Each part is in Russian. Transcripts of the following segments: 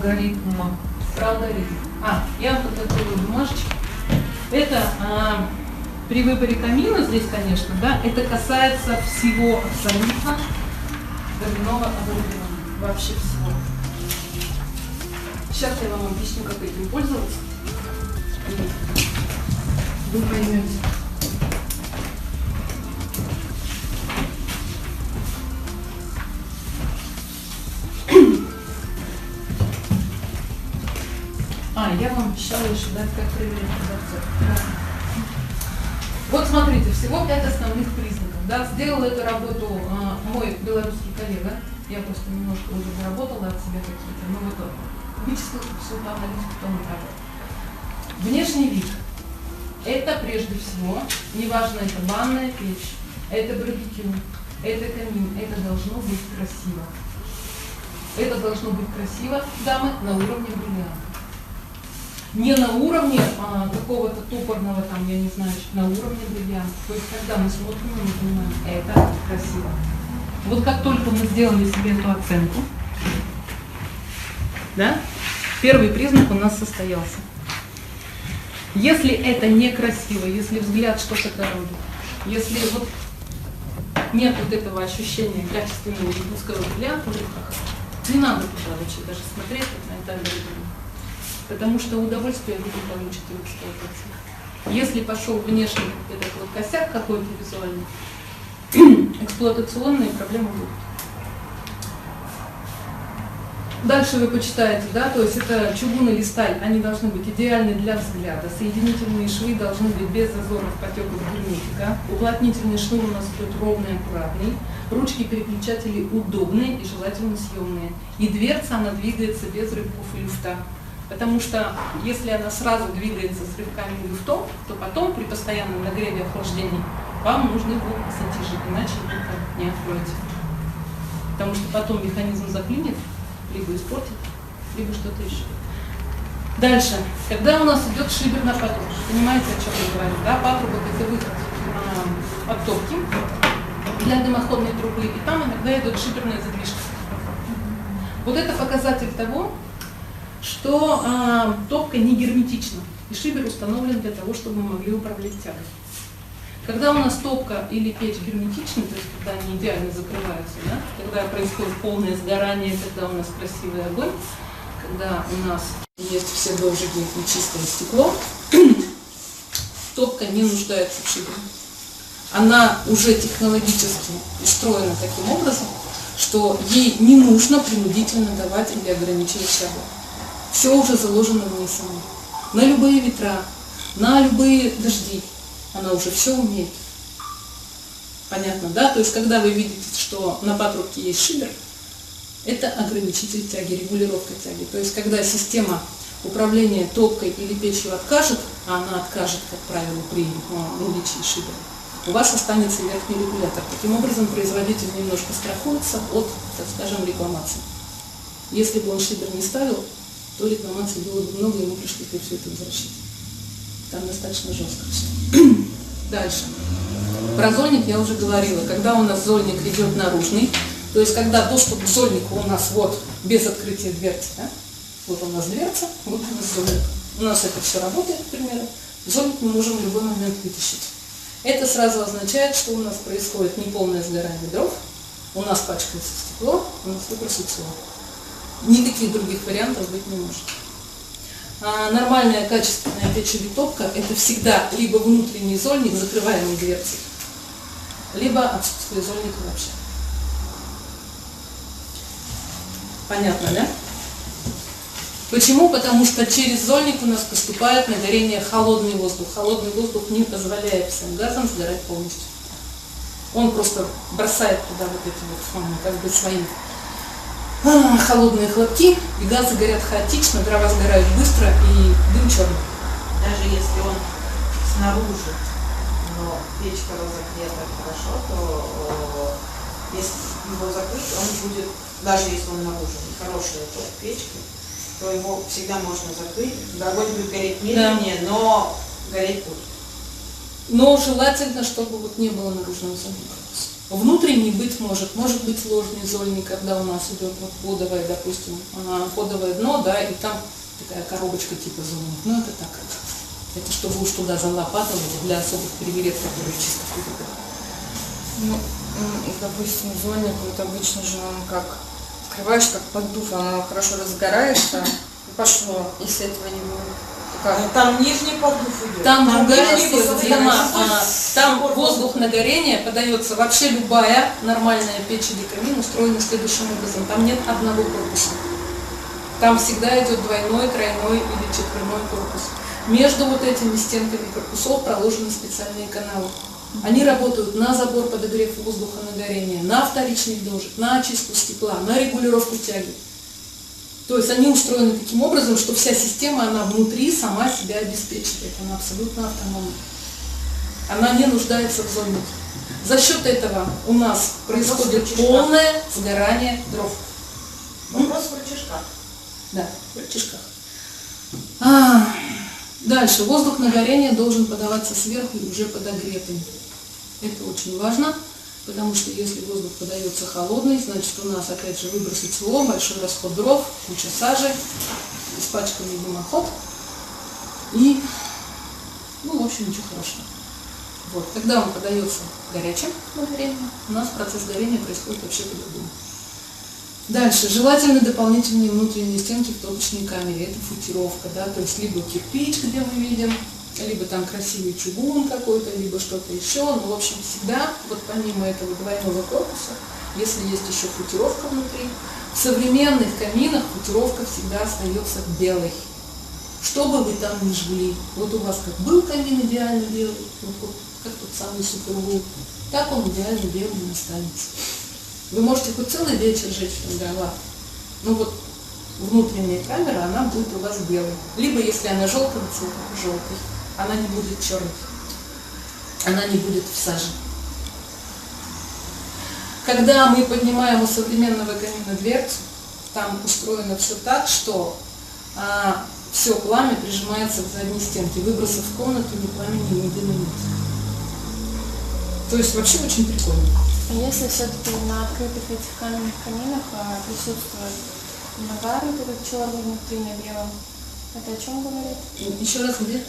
алгоритма. Про алгоритм. Я вам подготовила бумажечки. Это при выборе камина здесь, конечно, да, это касается всего абсолютно дровяного оборудования. Вообще всего. Сейчас я вам объясню, как этим пользоваться. И вы поймете. Я вам обещала еще дать, как проверять продавцов. Вот смотрите, всего 5 основных признаков. Да? Сделал эту работу мой белорусский коллега. Я просто немножко уже заработала от себя какие-то. Ну вот вычислил всю эту аналитику, кто направил. Внешний вид. Это прежде всего, неважно, это ванная печь, это барбекю, это камин, это должно быть красиво. Это должно быть красиво, дамы, на уровне бриллианта. Не на уровне какого-то топорного, там, я не знаю, на уровне бриллианта. То есть, когда мы смотрим, мы понимаем, это красиво. Вот как только мы сделали себе эту оценку, да, первый признак у нас состоялся. Если это некрасиво, если взгляд что-то коробит, если вот нет вот этого ощущения качественного русского бриллианта в руках, не надо туда вообще даже смотреть на это алгоритм. Потому что удовольствие вы не получите в эксплуатации. Если пошел внешний этот вот косяк какой-то визуальный, эксплуатационные проблемы будут. Дальше вы почитаете, да, то есть это чугун или сталь, они должны быть идеальны для взгляда. Соединительные швы должны быть без зазоров, потеков, герметика. Уплотнительный шнур у нас идет ровный, аккуратный. Ручки переключателей удобные и желательно съемные. И дверца, она двигается без рывков и люфта. Потому что если она сразу двигается с рывками и люфтом, то потом при постоянном нагреве и охлаждении вам нужны будут пассатижи, иначе вы это не откроете. Потому что потом механизм заклинит, либо испортит, либо что-то еще. Дальше, когда у нас идет шибер на патрубок, понимаете, о чем я говорю? Да? Патрубок – это выход от топки для дымоходной трубы, и там иногда идет шиберная задвижка. Вот это показатель того, что топка не герметична, и шибер установлен для того, чтобы мы могли управлять тягой. Когда у нас топка или печь герметичны, то есть когда они идеально закрываются, да, когда происходит полное сгорание, когда у нас красивый огонь, когда у нас есть все дождики и чистое стекло, топка не нуждается в шибере. Она уже технологически устроена таким образом, что ей не нужно принудительно давать или ограничивать тягу. Все уже заложено в ней самой. На любые ветра, на любые дожди. Она уже все умеет. Понятно, да? То есть, когда вы видите, что на патрубке есть шибер, это ограничитель тяги, регулировка тяги. То есть, когда система управления топкой или печью откажет, а она откажет, как правило, при наличии шибера, у вас останется верхний регулятор. Таким образом, производитель немножко страхуется от, так скажем, рекламации. Если бы он шибер не ставил, то рекламаций было бы много, и ему пришлось бы все это возвращать. Там достаточно жестко все. Дальше. Про зольник я уже говорила. Когда у нас зольник идет наружный, то есть когда доступ к зольнику у нас вот без открытия дверцы, да? Вот у нас дверца, вот у нас зольник. У нас это все работает, к примеру. Зольник мы можем в любой момент вытащить. Это сразу означает, что у нас происходит неполное сгорание дров, у нас пачкается стекло, у нас выбросится. Никаких других вариантов быть не может. Нормальная качественная печь или топка – это всегда либо внутренний зольник, закрываемый дверцей, либо отсутствие зольника вообще. Понятно, да? Почему? Потому что через зольник у нас поступает на горение холодный воздух. Холодный воздух не позволяет всем газам сгорать полностью. Он просто бросает туда вот эти вот как бы свои холодные хлопки, и газы горят хаотично, дрова сгорают быстро и дым черный. Даже если он снаружи, но печка разогрета хорошо, то если его закрыть, он будет, даже если он наружу, хорошая печка, то его всегда можно закрыть. Огонь будет гореть медленнее, да, но гореть будет. Но желательно, чтобы вот не было наружного зольника. Внутренний быть может быть сложный зольник, когда у нас идет вот подовое, допустим, подовое дно, да, и там такая коробочка типа зольник. Ну это так. Это чтобы уж туда залопатывали для особых приверед, которые чисто ходят. Ну, допустим, зольник, вот обычно же он как открываешь, как поддув, оно хорошо разгорается, и пошло, если этого не будет. Как? Там нижний поддув идет. Там другая нижний система, поддув. там воздух на горение подается. Вообще любая нормальная печь или камин устроена следующим образом. Там нет одного корпуса. Там всегда идет двойной, тройной или четверной корпус. Между вот этими стенками корпусов проложены специальные каналы. Они работают на забор подогрев воздуха на горение, на вторичный дождь, на очистку стекла, на регулировку тяги. То есть они устроены таким образом, что вся система, она внутри сама себя обеспечивает. Она абсолютно автономна. Она не нуждается в зольнике. За счет этого у нас происходит полное сгорание дров. Вопрос в рычажках. Да, в рычажках. Дальше. Воздух на горение должен подаваться сверху и уже подогретым. Это очень важно, потому что если воздух подается холодный, значит у нас опять же выбросы СО, большой расход дров, куча сажи, испачканный дымоход и, ну, в общем, ничего хорошего. Вот. Когда он подается горячим на горение, у нас процесс горения происходит вообще по-другому. Дальше. Желательно дополнительные внутренние стенки в топочной камере. Это футировка, да, то есть либо кирпич, где мы видим, либо там красивый чугун какой-то, либо что-то еще. Ну, в общем, всегда, вот помимо этого двойного корпуса, если есть еще футировка внутри, в современных каминах футировка всегда остается белой. Что бы вы там ни жгли, вот у вас как был камин идеально белый, вот как тот самый Супергул, так он идеально белым не останется. Вы можете хоть целый вечер жечь там дрова, но вот внутренняя камера, она будет у вас белой. Либо, если она желтого цвета, желтой, она не будет черной, она не будет в саже. Когда мы поднимаем у современного камина дверцу, там устроено все так, что все пламя прижимается к задней стенке, выбросов в комнату ни пламени, ни дыма нет. То есть вообще очень прикольно. А если все-таки на открытых этих каменных каминах присутствует нагар, этот черный внутри на белом, это о чем говорит? Еще раз, где?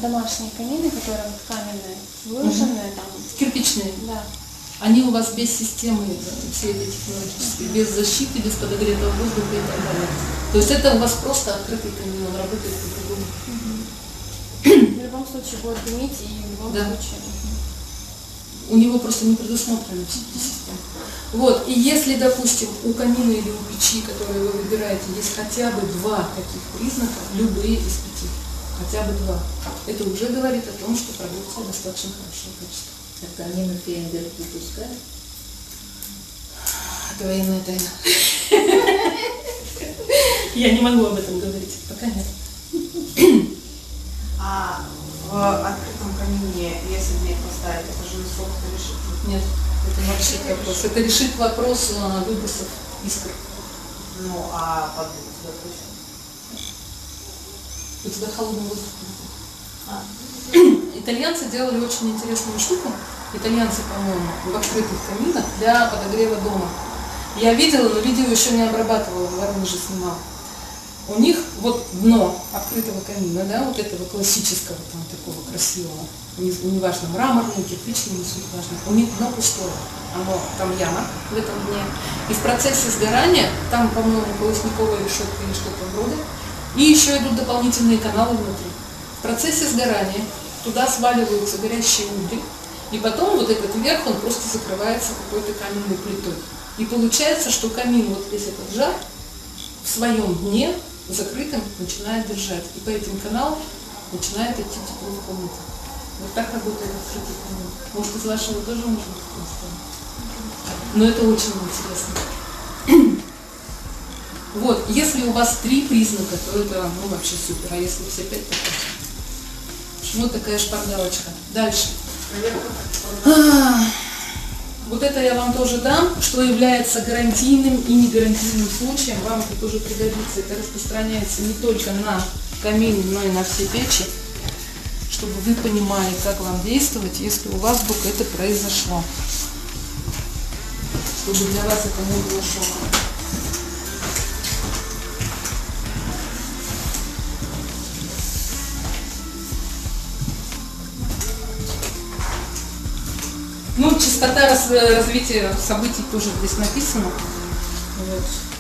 Домашние камины, которые вот каменные, выложенные там. Кирпичные. Да. Они у вас без системы все эти технологические, без защиты, без подогретого воздуха и так далее. То есть это у вас просто открытый камин, он работает по-другому. В любом случае будет дымить и в любом случае. У него просто не предусмотрены все эти системы. Вот, и если, допустим, у камина или у печи, которые вы выбираете, есть хотя бы два таких признака, любые из 5, хотя бы 2, это уже говорит о том, что продукция достаточно хорошего качества. А камин Фейерверк выпускают? Это военная тайна. Я не могу об этом говорить, пока нет. А в открытом камине, если дверь поставить, это же срок решит? Нет, это не решит вопрос. Это решит вопрос выбросов искр. Ну, а поддув, допустим? У тебя холодный воздух. Итальянцы делали очень интересную штуку. Итальянцы, по-моему, в открытых каминах для подогрева дома. Я видела, но видео еще не обрабатывала, в Воронеже снимала. У них вот дно открытого камина, да, вот этого классического, там, такого красивого, неважно, мраморное, кирпичное, не суть важно, у них дно пустое, там яма в этом дне. И в процессе сгорания, там, по-моему, полостниковая решетка или что-то вроде, и еще идут дополнительные каналы внутри. В процессе сгорания туда сваливаются горящие угли, и потом вот этот верх, он просто закрывается какой-то каменной плитой. И получается, что камин, вот весь этот жар, в своем дне закрытым начинает держать. И по этим каналам начинает идти тепло в комнату. Вот так работает открытый камин. Может, из вашего тоже можно такое сделать. Но это очень интересно. Вот, если у вас 3 признака, то это, ну, вообще супер. А если все 5, то почему вот такая шпаргалочка. Дальше. Вот это я вам тоже дам, что является гарантийным и негарантийным случаем. Вам это тоже пригодится. Это распространяется не только на камин, но и на все печи, чтобы вы понимали, как вам действовать, если у вас вдруг это произошло. чтобы для вас это не было шоком. Ну, частота развития событий тоже здесь написано. Вот.